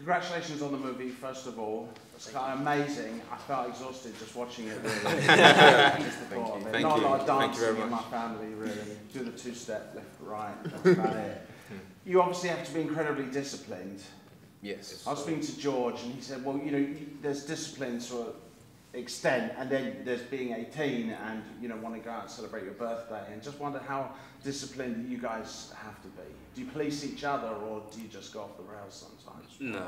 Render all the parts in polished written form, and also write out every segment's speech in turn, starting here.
Congratulations on the movie, first of all. It's kind of amazing. I felt exhausted just watching it, really. Thank you. Not a lot of Thank you very dancing in much. my family, really. Do the two-step, left, right, that's about it. You obviously have to be incredibly disciplined. Yes. I was speaking to George, and he said, well, you know, there's discipline to an extent, and then there's being 18 and, you know, want to go out and celebrate your birthday, and just wonder how disciplined you guys have to be. Do you police each other, or do you just go off the rails sometimes? No,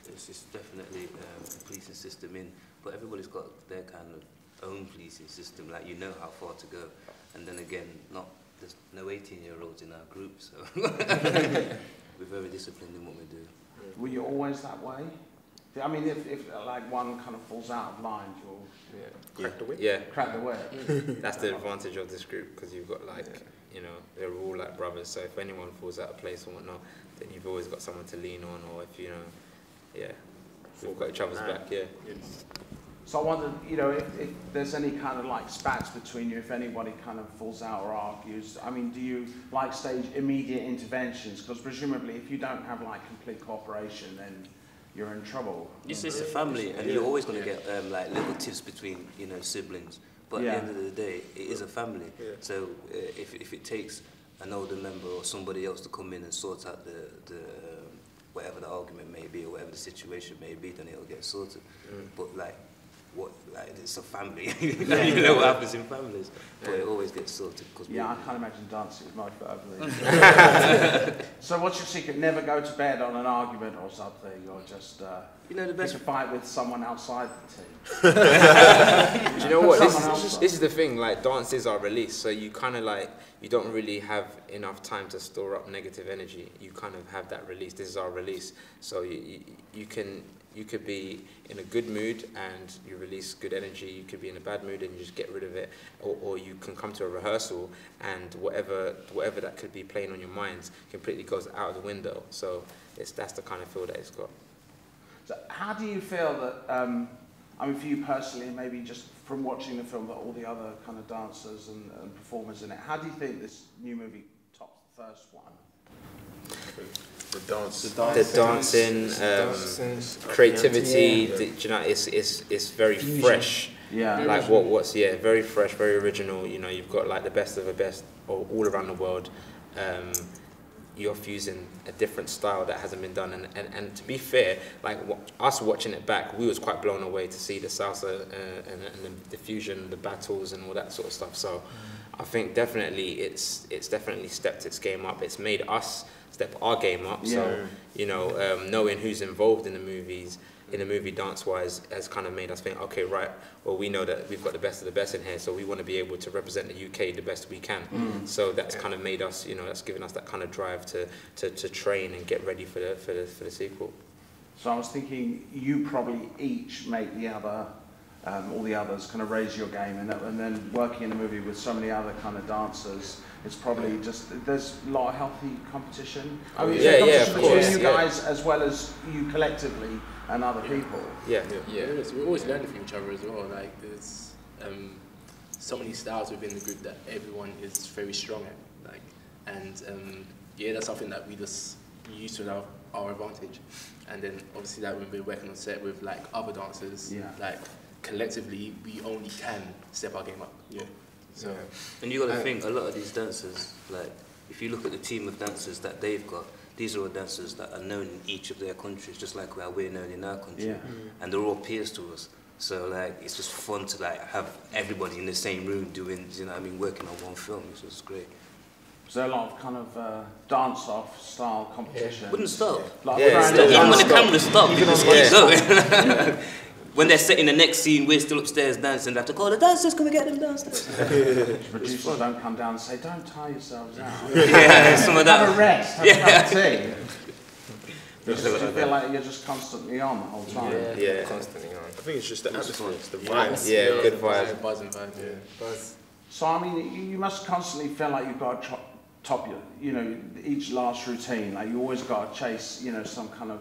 it's definitely a policing system but everybody's got their kind of own policing system, like you know how far to go, and then again, there's no 18-year-olds in our group, so we're very disciplined in what we do. Were you always that way? I mean, if like one kind of falls out of line, you'll Crack the whip. crack the whip. That's the advantage of this group, because you've got like, you know, they're all like brothers, so if anyone falls out of place or whatnot, then you've always got someone to lean on, or if, you know, we've got each other's back, So I wondered, you know, if there's any kind of like spats between you, if anybody kind of falls out or argues, I mean, do you like stage immediate interventions? Because presumably if you don't have like complete cooperation, then you're in trouble. It's a family, and you're always going to get like little tiffs between, you know, siblings. But at the end of the day, it is a family. So if it takes an older member or somebody else to come in and sort out the whatever the argument may be or whatever the situation may be, then it'll get sorted. But like it's a family. You know what happens in families, but it always gets sorted. I can't imagine dancing with my family. So what's your secret? Never go to bed on an argument or something, or just you know, the best pick a fight with someone outside the team. Do you know what? This is the thing. Like, dance is our release, so you kind of like, you don't really have enough time to store up negative energy. You kind of have that release. This is our release, so you could be in a good mood and you release good energy. You could be in a bad mood and you just get rid of it, or you can come to a rehearsal and whatever that could be playing on your minds completely goes out of the window. So that's the kind of feel that it's got. So how do you feel that, I mean, for you personally, and maybe just from watching the film, that all the other kind of dancers and performers in it, how do you think this new movie tops the first one? The dancing, creativity. Do you know, it's very fresh. Like what's very fresh, very original. You know, you've got like the best of the best all around the world. You're fusing a different style that hasn't been done, and to be fair, like us watching it back, we was quite blown away to see the salsa and the fusion, the battles, and all that sort of stuff. So I think definitely it's definitely stepped its game up. It's made us step our game up. So you know, knowing who's involved in the movie dance-wise has kind of made us think, okay, right, well, we know that we've got the best of the best in here, so we want to be able to represent the UK the best we can. So that's kind of made us, you know, that's given us that kind of drive to train and get ready for the sequel. So I was thinking, you probably each make the other, all the others kind of raise your game, and then working in a movie with so many other kind of dancers, it's probably just, there's a lot of healthy competition. I mean, of course. Between you guys as well as you collectively and other people. We're always learning from each other as well. Like, there's so many styles within the group that everyone is very strong at. Like, and that's something that we just use to our advantage. And then obviously that when we're working on set with like other dancers, like collectively we only can step our game up. So. And you got to think, a lot of these dancers, like if you look at the team of dancers that they've got, these are all dancers that are known in each of their countries, just like we're known in our country, and they're all peers to us. So like it's just fun to like have everybody in the same room doing, you know what I mean, working on one film. It's just great. So there a lot of kind of dance-off style competition. Wouldn't stop. Like even when the camera stopped, you just keep going. When they're setting the next scene, we're still upstairs dancing. They have to call the dancers, can we get them downstairs? Producers don't come down and say, don't tie yourselves out. Some of that. Have a rest, have a cup of tea. You feel like you're just constantly on the whole time. Constantly on. I think it's just the atmosphere, it's the vibe. Good vibe. Buzz and vibe, So I mean, you must constantly feel like you've got to top your, you know, each last routine. Like you always got to chase, you know, some kind of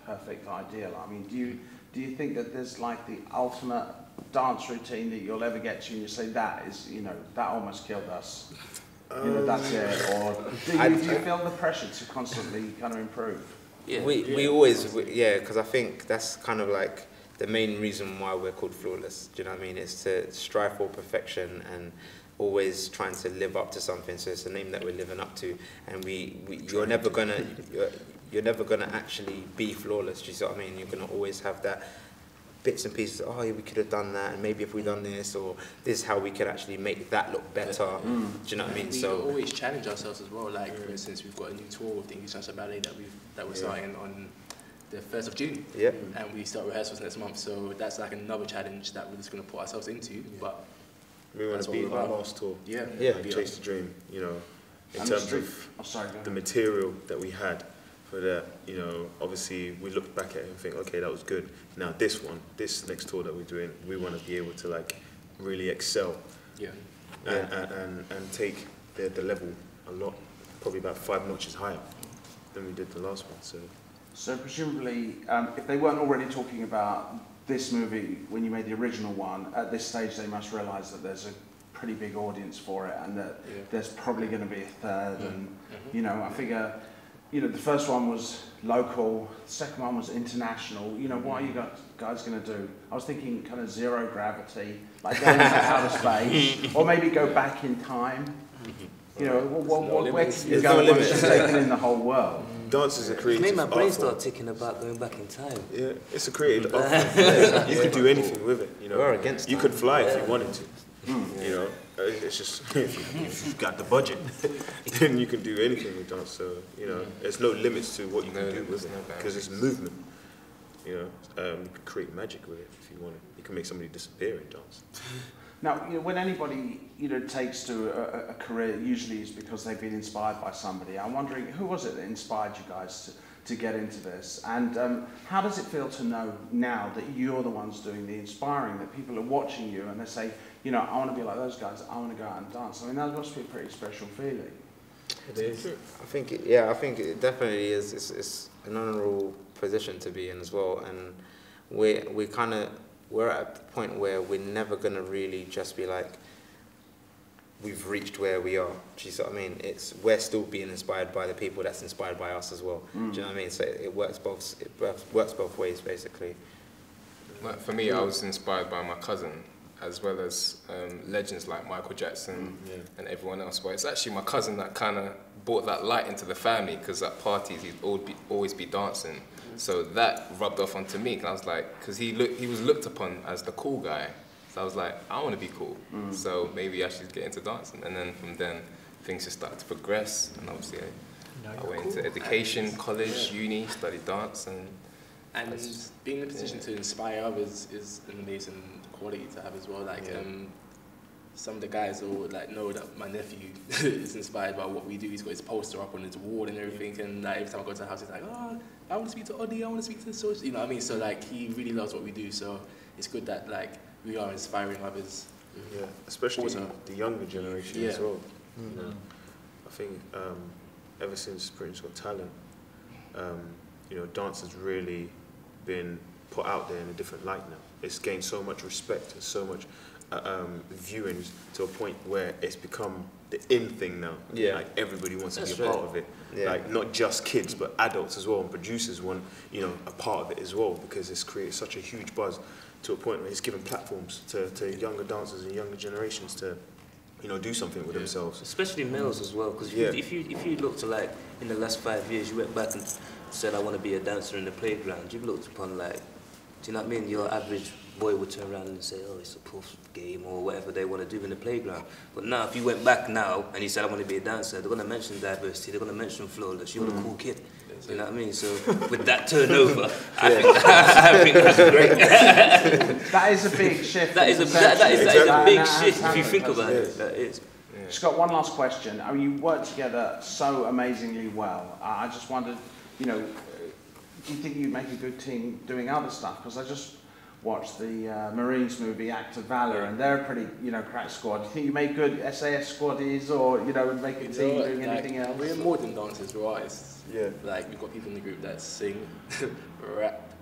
perfect ideal. I mean, do you think that there's like the ultimate dance routine that you'll ever get to, and you say that is, you know, that almost killed us? You know, that's it. Or do you feel the pressure to constantly kind of improve? We always, because I think that's kind of like the main reason why we're called Flawless. Do you know what I mean? It's to strive for perfection and always trying to live up to something. So it's a name that we're living up to, and you're never gonna actually be flawless. Do you see what I mean? You're gonna always have that bits and pieces. Oh, yeah, we could have done that, and maybe if we done this, or this is how we could actually make that look better. Do you know what I mean? We always challenge ourselves as well. Like for instance, we've got a new tour with the English National Ballet that we're starting on the 1st of June. Yeah. And we start rehearsals next month. So that's like another challenge that we're just going to put ourselves into. But we want to beat our last tour. Yeah. Like Chase the Dream. You know, in terms of the material that we had. For that, you know, obviously we look back at it and think, okay, that was good. Now this next tour that we're doing, we want to be able to like really excel, and take the level a lot, probably about 5 notches higher than we did the last one. So presumably, if they weren't already talking about this movie when you made the original one, at this stage they must realise that there's a pretty big audience for it, and that there's probably going to be a third. And you know, I figure, you know, the first one was local, the second one was international. You know, what are you guys going to do? I was thinking kind of zero gravity, like go into outer space, or maybe go back in time. You know, where can you go once you've taken in the whole world? Dance is a creative It made my brain art start ticking about going back in time. Yeah, it's a creative art form. You could do anything with it. You know, you could fly if you wanted to. You know, it's just if you've got the budget, then you can do anything with dance. So you know, there's no limits to what you can do with it because it's movement. You know, you can create magic with it if you want it. You can make somebody disappear in dance. Now, you know, when anybody, you know, takes to a career, usually it's because they've been inspired by somebody. I'm wondering, who was it that inspired you guys to get into this? And how does it feel to know now that you're the ones doing the inspiring, that people are watching you and they say, you know, I want to be like those guys, I want to go out and dance. I mean, that must be a pretty special feeling. It is. I think it definitely is. It's an honourable position to be in as well. And we're at the point where we're never going to really just be like, we've reached where we are. Do you see what I mean? We're still being inspired by the people that's inspired by us as well. Do you know what I mean? So it works both ways, basically. Like for me, I was inspired by my cousin, as well as legends like Michael Jackson and everyone else. But it's actually my cousin that kind of brought that light into the family, because at parties he'd always be dancing. So that rubbed off onto me, and I was like, because he was looked upon as the cool guy. So I was like, I want to be cool. So maybe I should get into dancing. And then from then, things just started to progress. And obviously, I went into education, college, uni, studied dance, and being in a position to inspire others is an amazing quality to have as well. Like some of the guys will like know that my nephew is inspired by what we do. He's got his poster up on his wall and everything, and like every time I go to the house, he's like, oh, I want to speak to Odie, I want to speak to the social, you know what I mean? So like he really loves what we do. So it's good that like we are inspiring others. Yeah, especially the younger generation as well. You know, I think ever since Britain's Got Talent, you know, dance has really been put out there in a different light now. It's gained so much respect and so much viewings to a point where it's become the in thing now. Yeah, like everybody wants to be a part of it. Yeah. Like not just kids, but adults as well, and producers want, you know, a part of it as well, because it's created such a huge buzz to a point where it's given platforms to younger dancers and younger generations to, you know, do something with themselves. Especially males as well, because if you look to like in the last 5 years, you went back and said I want to be a dancer in the playground. You've looked upon like, do you know what I mean? Your average boy would turn around and say, oh, it's a puff game or whatever they want to do in the playground. But now, if you went back now and you said I want to be a dancer, they're going to mention diversity, they're going to mention flawless, you're the cool kid. You know what I mean? So with that turnover, I think that's great. That is a big shift. That is a big shift if you think about it. That is. Scott, one last question. I mean, you work together so amazingly well. I just wondered, you know, do you think you'd make a good team doing other stuff? Because I just watched the Marines movie Act of Valor, and they're a pretty, you know, crack squad. Do you think you make good SAS squaddies, or, you know, make a team doing anything else? We're more than dancers, we're artists. Yeah. Like, we've got people in the group that sing, rap,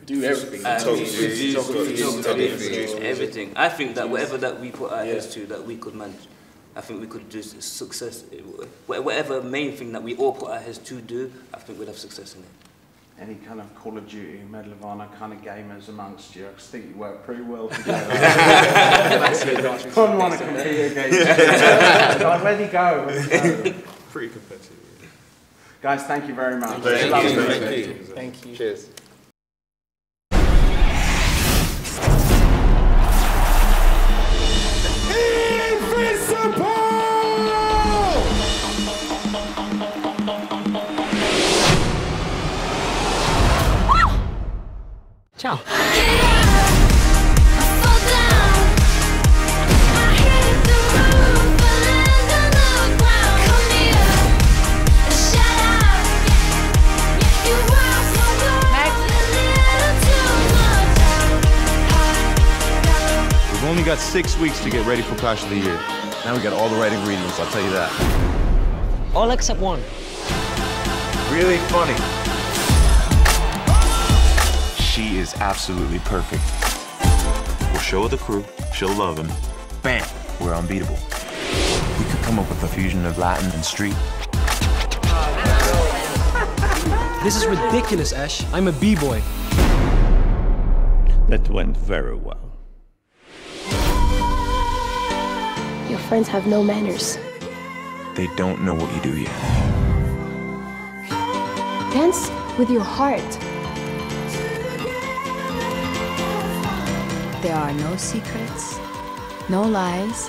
do everything. Everything. I think that whatever that we put our heads to, that we could manage. I think we could do success. Whatever main thing that we all put our heads to do, I think we'd have success in it. Any kind of Call of Duty, Medal of Honor kind of gamers amongst you? I think you work pretty well together. Couldn't want to compete against you. Like, where'd he go? Pretty competitive. Guys, thank you very much. Thank you. Cheers. Ciao. We've only got 6 weeks to get ready for Clash of the Year. Now we got all the right ingredients, I'll tell you that. All except one. Really funny. She is absolutely perfect. We'll show the crew, she'll love him. Bam, we're unbeatable. We could come up with a fusion of Latin and street. This is ridiculous, Ash. I'm a b-boy. That went very well. Your friends have no manners. They don't know what you do yet. Dance with your heart. There are no secrets, no lies,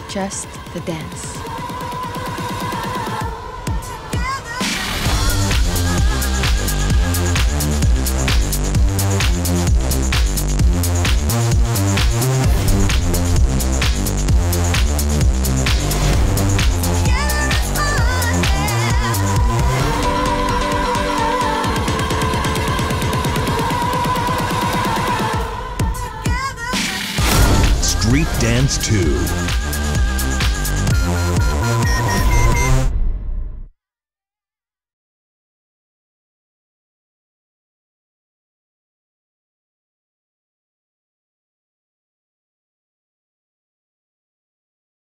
just the dance. Streetdance 2.